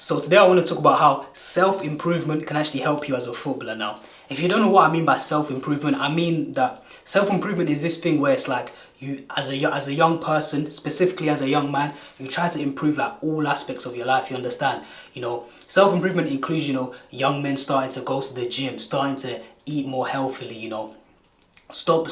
So today I want to talk about how self-improvement can actually help you as a footballer. Now, if you don't know what I mean by self-improvement, I mean that self-improvement is this thing where it's like you, as a young person, specifically as a young man, you try to improve like all aspects of your life. You understand? You know, self-improvement includes, young men starting to go to the gym, starting to eat more healthily. Stop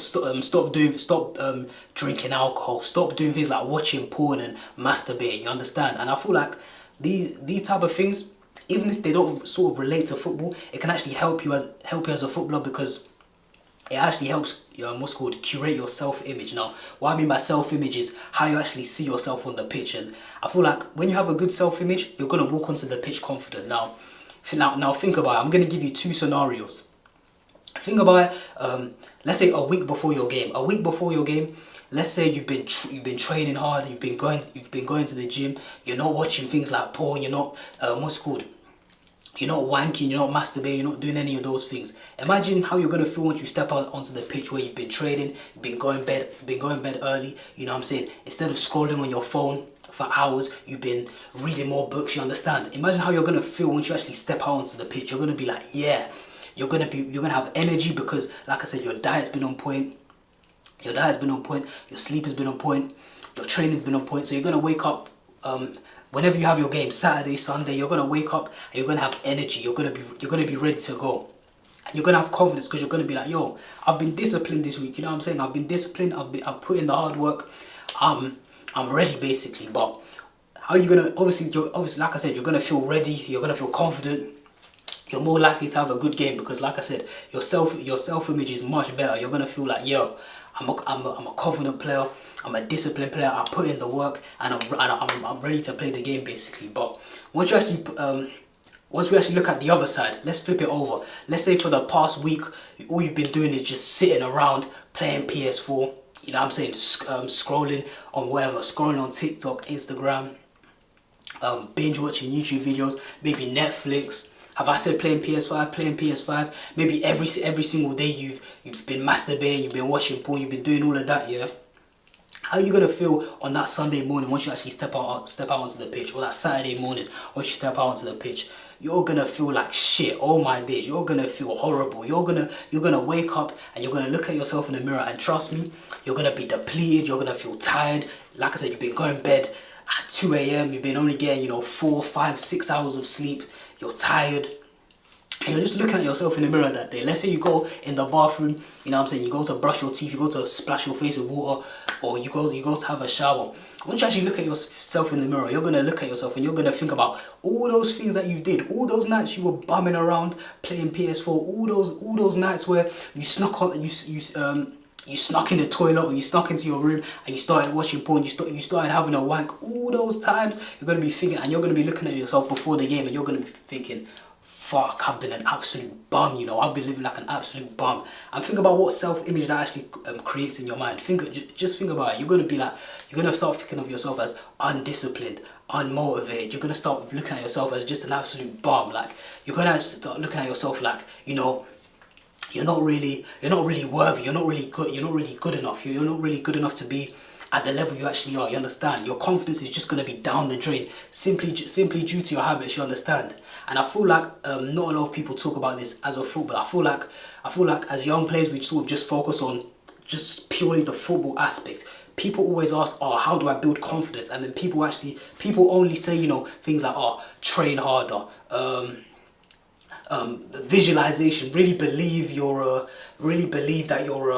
drinking alcohol, stop doing things like watching porn and masturbating. You understand? And I feel like these type of things, even if they don't sort of relate to football, it can actually help you as a footballer, because it actually helps what's called curate your self-image. Now, what I mean by self-image is how you actually see yourself on the pitch. And I feel like when you have a good self-image, you're gonna walk onto the pitch confident. Now think about it. I'm gonna give you two scenarios. Think about it. Let's say a week before your game. Let's say you've been training hard. You've been going to the gym. You're not watching things like porn. You're not what's it called. You're not wanking. You're not masturbating. You're not doing any of those things. Imagine how you're gonna feel once you step out onto the pitch where you've been training. You've been going to bed early. You know what I'm saying? Instead of scrolling on your phone for hours, you've been reading more books. You understand? Imagine how you're gonna feel once you actually step out onto the pitch. You're gonna be like, yeah. You're gonna have energy because, like I said, your diet's been on point. Your sleep has been on point. Your training's been on point. So you're gonna wake up. Whenever you have your game, Saturday, Sunday, you're gonna wake up and you're gonna have energy. You're gonna be ready to go, and you're gonna have confidence because you're gonna be like, yo, I've been disciplined this week. You know what I'm saying? I've been disciplined. I've put in the hard work. I'm ready basically. But how are you gonna? Obviously, like I said, you're gonna feel ready. You're gonna feel confident. You're more likely to have a good game because, like I said, your self-image is much better. You're gonna feel like, yo, I'm a confident player. I'm a disciplined player. I put in the work, and I'm ready to play the game basically. But once we actually look at the other side, let's flip it over. Let's say for the past week, all you've been doing is just sitting around playing PS4. You know what I'm saying? Scrolling on whatever, scrolling on TikTok, Instagram, binge watching YouTube videos, maybe Netflix. Have I said playing PS5? Playing PS5. Maybe every single day you've been masturbating, you've been watching porn, you've been doing all of that, yeah? How are you gonna feel on that Sunday morning once you actually step out onto the pitch, or that Saturday morning once you step out onto the pitch? You're gonna feel like shit. Oh my days, you're gonna feel horrible. You're gonna wake up and you're gonna look at yourself in the mirror, and trust me, you're gonna be depleted. You're gonna feel tired. Like I said, you've been going to bed at 2 a.m. You've been only getting 4, 5, 6 hours of sleep. You're tired. And you're just looking at yourself in the mirror that day. Let's say you go in the bathroom, you know what I'm saying, you go to brush your teeth, you go to splash your face with water, or you go to have a shower. Once you actually look at yourself in the mirror, you're gonna look at yourself and you're gonna think about all those things that you did, all those nights you were bumming around playing PS4, all those nights where you snuck on, you snuck in the toilet, or you snuck into your room and you started watching porn, you started having a wank. All those times you're going to be thinking, and you're going to be looking at yourself before the game, and you're going to be thinking, fuck, I've been an absolute bum, I've been living like an absolute bum. And think about what self-image that actually creates in your mind. Just think about it. You're going to start thinking of yourself as undisciplined, unmotivated. You're going to start looking at yourself as just an absolute bum. Like, you're going to start looking at yourself like, you're not really worthy. You're not really good enough. You're not really good enough to be at the level you actually are. You understand? Your confidence is just gonna be down the drain simply due to your habits. You understand? And I feel like not a lot of people talk about this as a footballer. I feel like as young players we sort of just focus on just purely the football aspect. People always ask, oh, how do I build confidence? And then people only say things like, oh, train harder. Visualization, really believe that you're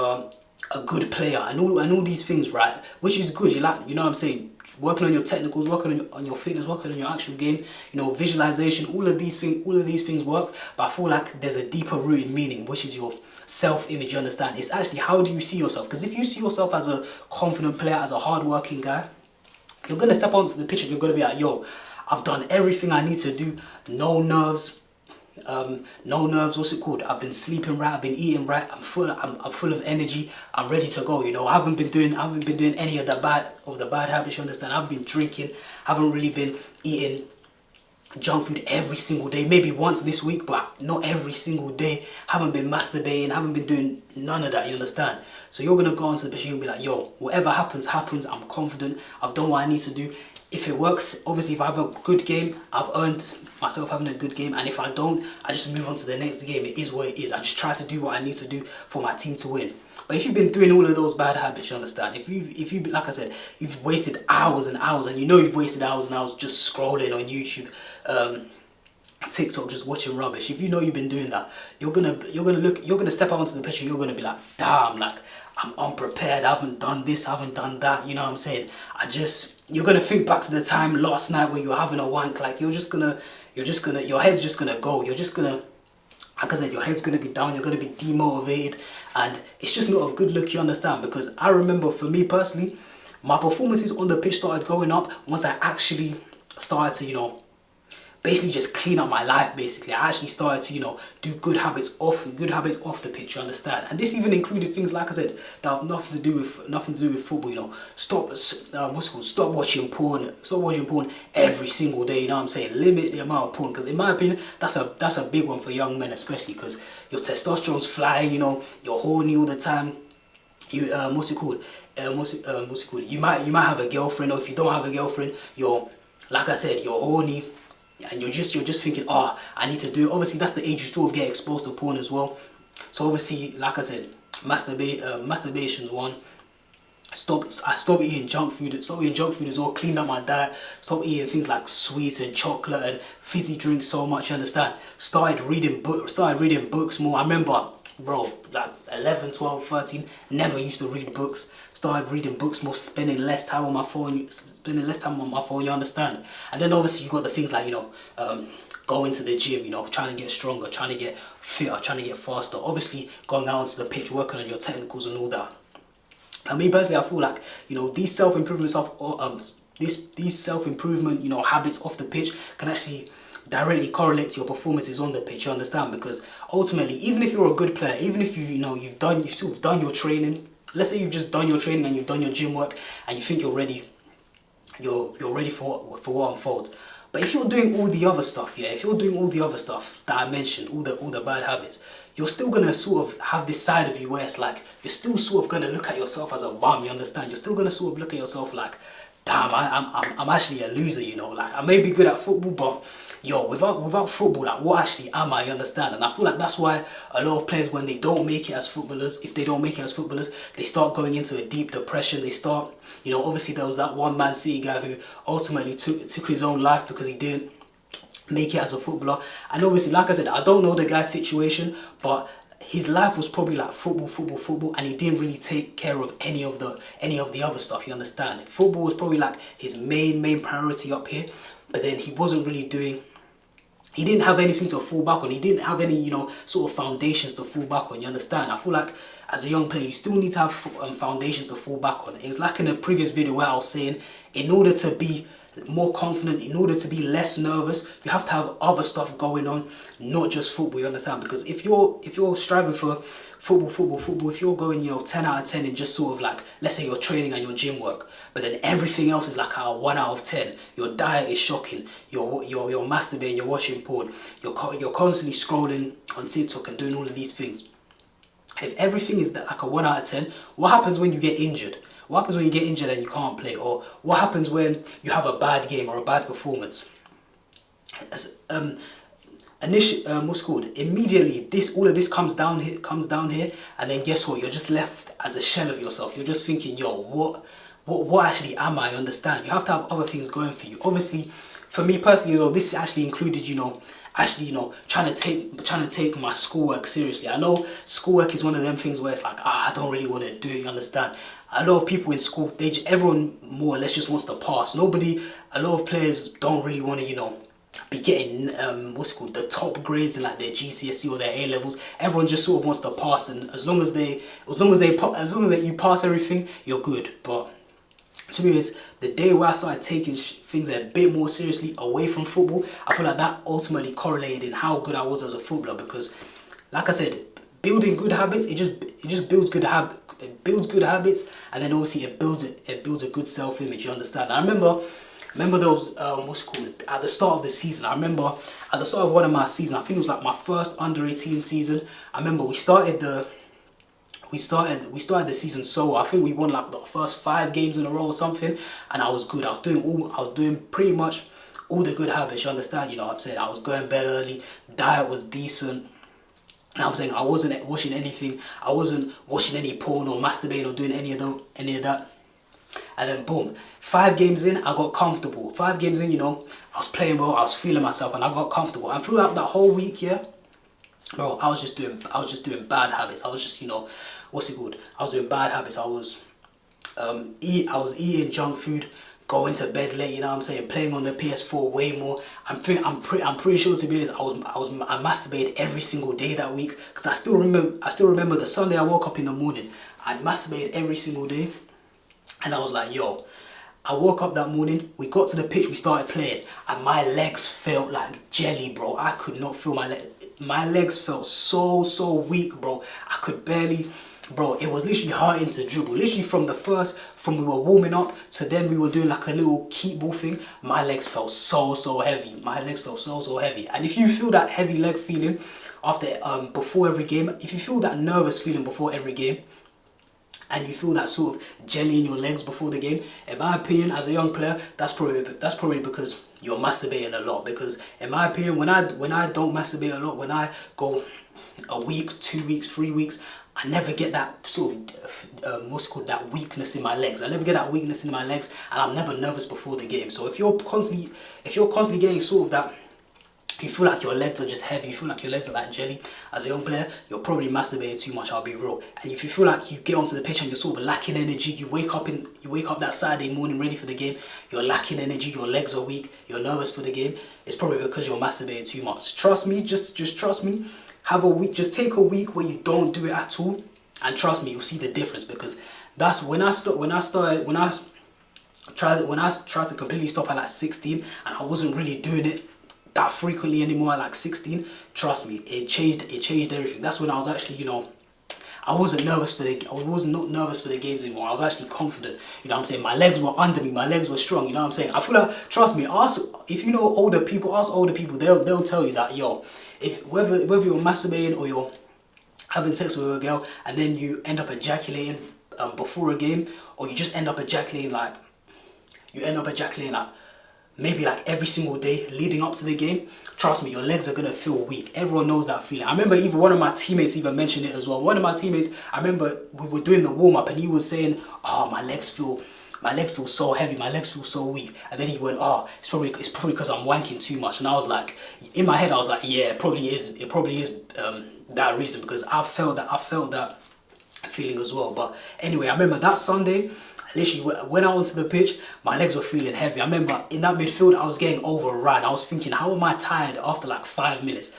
a good player, and all these things, right? Which is good. You know what I'm saying? Working on your technicals, working on your fitness, working on your actual game. Visualization. All of these things work. But I feel like there's a deeper rooted meaning, which is your self-image. You understand? It's actually, how do you see yourself? Because if you see yourself as a confident player, as a hard-working guy, you're gonna step onto the pitch and you're gonna be like, yo, I've done everything I need to do. No nerves. What's it called? I've been sleeping right, I've been eating right, I'm full of energy, I'm ready to go. I haven't been doing any of the bad habits. You understand? I've been drinking, haven't really been eating junk food every single day, maybe once this week, but not every single day. Haven't been masturbating, haven't been doing none of that. You understand? So you're gonna go onto the pitch and you'll be like, yo, whatever happens, I'm confident, I've done what I need to do. if it works, obviously if I have a good game, I've earned myself having a good game, and if I don't, I just move on to the next game. It is what it is. I just try to do what I need to do for my team to win. But if you've been doing all of those bad habits, you understand, if you like I said, you've wasted hours and hours, and you know you've wasted hours and hours just scrolling on YouTube, TikTok, just watching rubbish. If you know you've been doing that, you're gonna step out onto the pitch and you're gonna be like, damn, like I'm unprepared, I haven't done this, I haven't done that, you know what I'm saying? You're gonna think back to the time last night when you were having a wank, like your head's just gonna go, like I said, your head's gonna be down, you're gonna be demotivated, and it's just not a good look, you understand? Because I remember for me personally, my performances on the pitch started going up once I actually started to, basically just clean up my life. Basically, I actually started to do good habits off the pitch, you understand? And this even included things, like I said, that have nothing to do with football. Stop watching porn every single day, you know what I'm saying? Limit the amount of porn, because in my opinion that's a big one for young men, especially because your testosterone's flying, you're horny all the time. You you might have a girlfriend, or if you don't have a girlfriend, like I said, you're horny, and you're just thinking, oh, I need to do it. Obviously that's the age you sort of get exposed to porn as well. So obviously, like I said, masturbation's one. I stopped eating junk food as well, cleaned up my diet, stopped eating things like sweets and chocolate and fizzy drinks so much, you understand? Started reading books more. I remember, bro, like 11, 12, 13, never used to read books. Started reading books more, spending less time on my phone, you understand? And then obviously you got the things like, going to the gym, trying to get stronger, trying to get fitter, trying to get faster. Obviously going out onto the pitch, working on your technicals and all that. And me personally, I feel like, these self-improvement habits off the pitch can actually directly correlate to your performances on the pitch, you understand? Because ultimately, even if you're a good player, even if you've sort of done your training, let's say you've just done your training and you've done your gym work and you think you're ready for what unfolds. But if you're doing all the other stuff, that I mentioned, all the bad habits, you're still gonna sort of have this side of you where it's like you're still sort of gonna look at yourself as a bum, you understand? You're still gonna sort of look at yourself like, damn, I'm actually a loser, like I may be good at football, but without football, like what actually am I, you understand? And I feel like that's why a lot of players, when they don't make it as footballers, they start going into a deep depression. They start, obviously there was that one Man City guy who ultimately took his own life because he didn't make it as a footballer. And obviously, like I said, I don't know the guy's situation, but his life was probably like football, and he didn't really take care of any of the other stuff, you understand? Football was probably like his main priority up here, but then he didn't have anything to fall back on. He didn't have any, sort of foundations to fall back on, you understand? I feel like as a young player, you still need to have foundations to fall back on. It was like in the previous video where I was saying, in order to be more confident, in order to be less nervous, you have to have other stuff going on, not just football, you understand? Because if you're striving for football, if you're going 10 out of 10 in just sort of like, let's say your training and your gym work, but then everything else is like a 1 out of 10, your diet is shocking, you're masturbating, you're watching porn, you're constantly scrolling on TikTok and doing all of these things. If everything is like a 1 out of 10, what happens when you get injured? What happens when you get injured and you can't play? Or what happens when you have a bad game or a bad performance? Immediately all of this comes down here, and then guess what? You're just left as a shell of yourself. You're just thinking, what actually am I? Understand? You have to have other things going for you. Obviously, for me personally, this actually included, trying to take my schoolwork seriously. I know schoolwork is one of them things where it's like, I don't really want to do it, you understand? A lot of people in school, everyone more or less just wants to pass. A lot of players don't really want to, be getting the top grades in like their GCSE or their A levels. Everyone just sort of wants to pass, and as long as you pass everything, you're good. But to me, it's the day where I started taking things a bit more seriously away from football. I feel like that ultimately correlated in how good I was as a footballer, because, like I said, building good habits, it just builds good habits. It builds good habits, and then obviously it builds a good self-image, you understand? I remember those at the start of the season. I remember at the start of one of my seasons, I think it was like my first under 18 season. I remember we started the we started the season so well. I think we won like the first 5 games in a row or something, and I was good. I was doing pretty much all the good habits, you understand, you know what I'm saying? I was going bed early, diet was decent. And I'm saying I wasn't watching anything, I wasn't watching any porn or masturbating or doing any of that. And then boom, 5 games in, I got comfortable. 5 games in, you know, I was playing well, I was feeling myself, and I got comfortable. And throughout that whole week, yeah, bro, I was just doing bad habits. I was just, you know, what's it called? I was doing bad habits. I was eating junk food, going to bed late, you know what I'm saying, playing on the PS4 way more. I'm pretty sure, to be honest, I masturbated every single day that week, because I still remember the Sunday I woke up in the morning. I masturbated every single day, and I was like, yo, I woke up that morning, we got to the pitch, we started playing, and my legs felt like jelly, bro. I could not feel my legs. My legs felt so weak, bro. I could barely, bro, it was literally hurting to dribble. Literally from we were warming up to then we were doing like a little keep ball thing, my legs felt so heavy. My legs felt so heavy. And if you feel that heavy leg feeling after before every game, if you feel that nervous feeling before every game, and you feel that sort of jelly in your legs before the game, in my opinion, as a young player, that's probably because you're masturbating a lot. Because in my opinion, when I don't masturbate a lot, when I go a week, 2 weeks, 3 weeks, I never get that sort of what's called that weakness in my legs. I never get that weakness in my legs, and I'm never nervous before the game. So if you're constantly getting sort of that, you feel like your legs are just heavy, you feel like your legs are like jelly, as a young player, you're probably masturbating too much, I'll be real. And if you feel like you get onto the pitch and you're sort of lacking energy, you wake up that Saturday morning ready for the game, you're lacking energy, your legs are weak, you're nervous for the game, it's probably because you're masturbating too much. Trust me, just trust me. Have a week, just take a week where you don't do it at all, and trust me, you'll see the difference. Because that's when I tried to completely stop at like 16, and I wasn't really doing it that frequently anymore at like 16. Trust me, it changed everything. That's when I was actually, you know, I was not nervous for the games anymore. I was actually confident, you know what I'm saying. My legs were under me, my legs were strong, you know what I'm saying. I feel like, trust me, if you know older people, ask older people, they'll tell you that, yo, if whether you're masturbating or you're having sex with a girl and then you end up ejaculating before a game, or you just end up ejaculating like maybe like every single day leading up to the game, trust me, your legs are gonna feel weak. Everyone knows that feeling. I remember even one of my teammates even mentioned it as well. One of my teammates, I remember we were doing the warm up and he was saying, oh, my legs feel so heavy, my legs feel so weak. And then he went, oh, it's probably because I'm wanking too much. And I was like, in my head I was like, yeah, it probably is that reason, because I felt that feeling as well. But anyway, I remember that Sunday, literally when I went to the pitch, my legs were feeling heavy. I remember in that midfield I was getting overrun. I was thinking, how am I tired after like 5 minutes?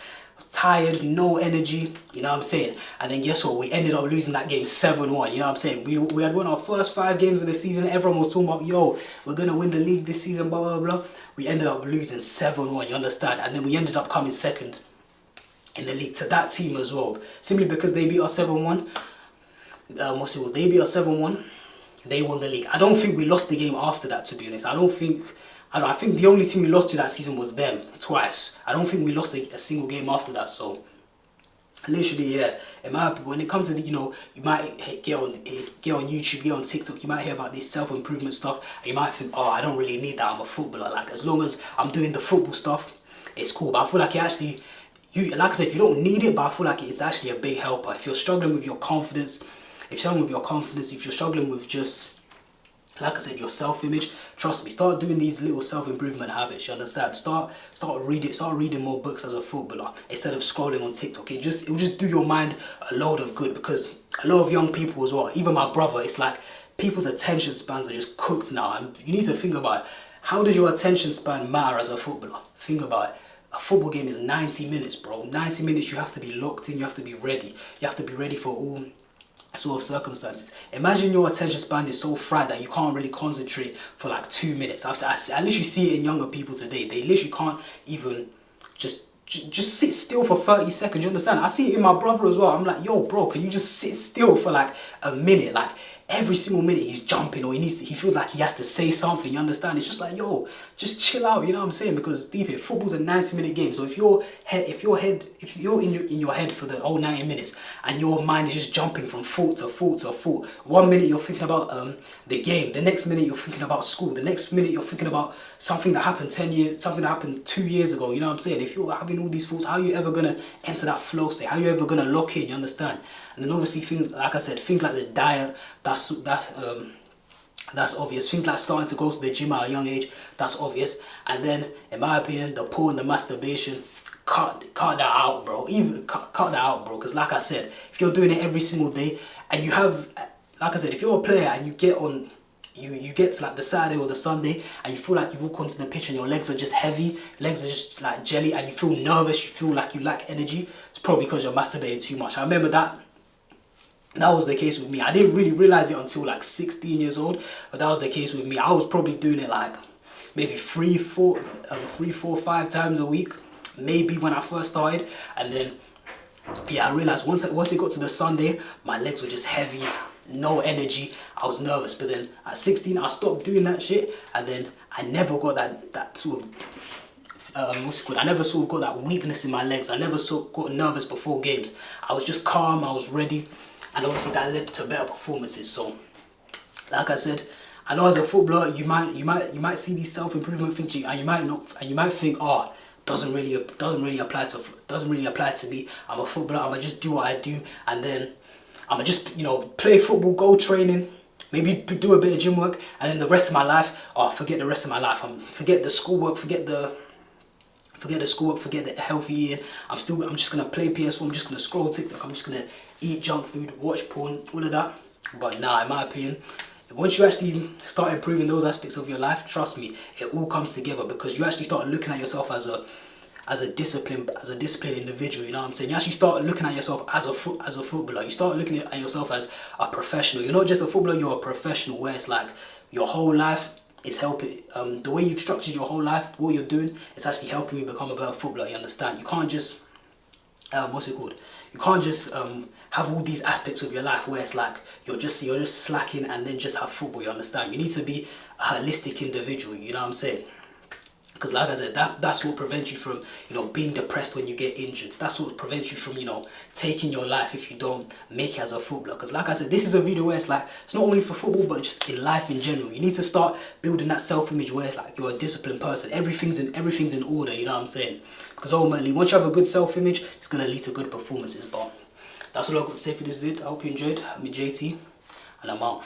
Tired, no energy, you know what I'm saying. And then guess what, we ended up losing that game 7-1, you know what I'm saying. We had won our first 5 games of the season. Everyone was talking about, yo, we're gonna win the league this season, blah blah blah. We ended up losing 7-1, you understand. And then we ended up coming second in the league to that team as well, simply because they beat us 7-1. They beat us 7-1. They won the league. I don't think we lost the game after that, to be honest. I think the only team we lost to that season was them, twice. I don't think we lost a single game after that. So literally, yeah, in my opinion, when it comes to the, you know, you might get on YouTube, get on TikTok, you might hear about this self-improvement stuff, and you might think, oh, I don't really need that, I'm a footballer. Like, as long as I'm doing the football stuff, it's cool. But I feel like it actually, like I said, you don't need it, but I feel like it's actually a big helper. If you're struggling with your confidence, if you're struggling with just, like I said, your self-image, trust me, start doing these little self-improvement habits, you understand? Start reading more books as a footballer instead of scrolling on TikTok. It will just do your mind a load of good, because a lot of young people as well, even my brother, it's like people's attention spans are just cooked now, and you need to think about it. How does your attention span matter as a footballer? Think about it. A football game is 90 minutes, bro. 90 minutes, you have to be locked in, you have to be ready. You have to be ready for all sort of circumstances. Imagine your attention span is so fried that you can't really concentrate for like 2 minutes. I literally see it in younger people today. They literally can't even just sit still for 30 seconds, you understand? I see it in my brother as well. I'm like, yo, bro, can you just sit still for like a minute? Like, every single minute he's jumping, or he feels like he has to say something, you understand? It's just like, yo, just chill out, you know what I'm saying? Because deep here, football's a 90-minute game. So if you're in your head for the whole 90 minutes and your mind is just jumping from thought to thought to thought, 1 minute you're thinking about the game, the next minute you're thinking about school, the next minute you're thinking about something that happened 10 years, something that happened 2 years ago, you know what I'm saying? If you're having all these thoughts, how are you ever gonna enter that flow state? How are you ever gonna lock in, you understand? And then obviously things, like I said, things like the diet, that's obvious. Things like starting to go to the gym at a young age, that's obvious. And then, in my opinion, the porn, the masturbation, cut that out, bro. Cut that out, bro. Because like I said, if you're doing it every single day, and you have, like I said, if you're a player and you get on, you get to like the Saturday or the Sunday, and you feel like you walk onto the pitch and your legs are just heavy, legs are just like jelly, and you feel nervous, you feel like you lack energy, it's probably because you're masturbating too much. I remember that was the case with me. I didn't really realize it until like 16 years old, but that was the case with me. I was probably doing it like maybe 3, 4, 5 times a week, maybe when I first started. And then yeah, I realized once it got to the Sunday, my legs were just heavy, no energy, I was nervous. But then at 16 I stopped doing that shit, and then I never got that sort of what's it called? I never sort of got that weakness in my legs. I never sort of got nervous before games. I was just calm, I was ready. And obviously that led to better performances. So, like I said, I know as a footballer, you might see these self-improvement things, and you might think, oh, doesn't really apply to me. I'm a footballer. I'ma just do what I do, and then I'ma just play football, go training, maybe do a bit of gym work, and then the rest of my life, forget the rest of my life. Forget the schoolwork, forget the healthy eating. I'm just gonna play PS4, I'm just gonna scroll TikTok, I'm just gonna eat junk food, watch porn, all of that. But nah, in my opinion, once you actually start improving those aspects of your life, trust me, it all comes together, because you actually start looking at yourself as a disciplined individual, you know what I'm saying? You actually start looking at yourself as a footballer. You start looking at yourself as a professional. You're not just a footballer, you're a professional, where it's like your whole life is helping, the way you've structured your whole life, what you're doing, it's actually helping you become a better footballer, you understand? You can't just, you can't just have all these aspects of your life where it's like you're just slacking and then just have football, you understand? You need to be a holistic individual, you know what I'm saying? Because like I said, that's what prevents you from, being depressed when you get injured. That's what prevents you from, taking your life if you don't make it as a footballer. Because like I said, this is a video where it's like, it's not only for football, but just in life in general. You need to start building that self-image where it's like you're a disciplined person. Everything's in order, you know what I'm saying? Because ultimately, once you have a good self-image, it's going to lead to good performances. But that's all I've got to say for this vid. I hope you enjoyed. I'm JT, and I'm out.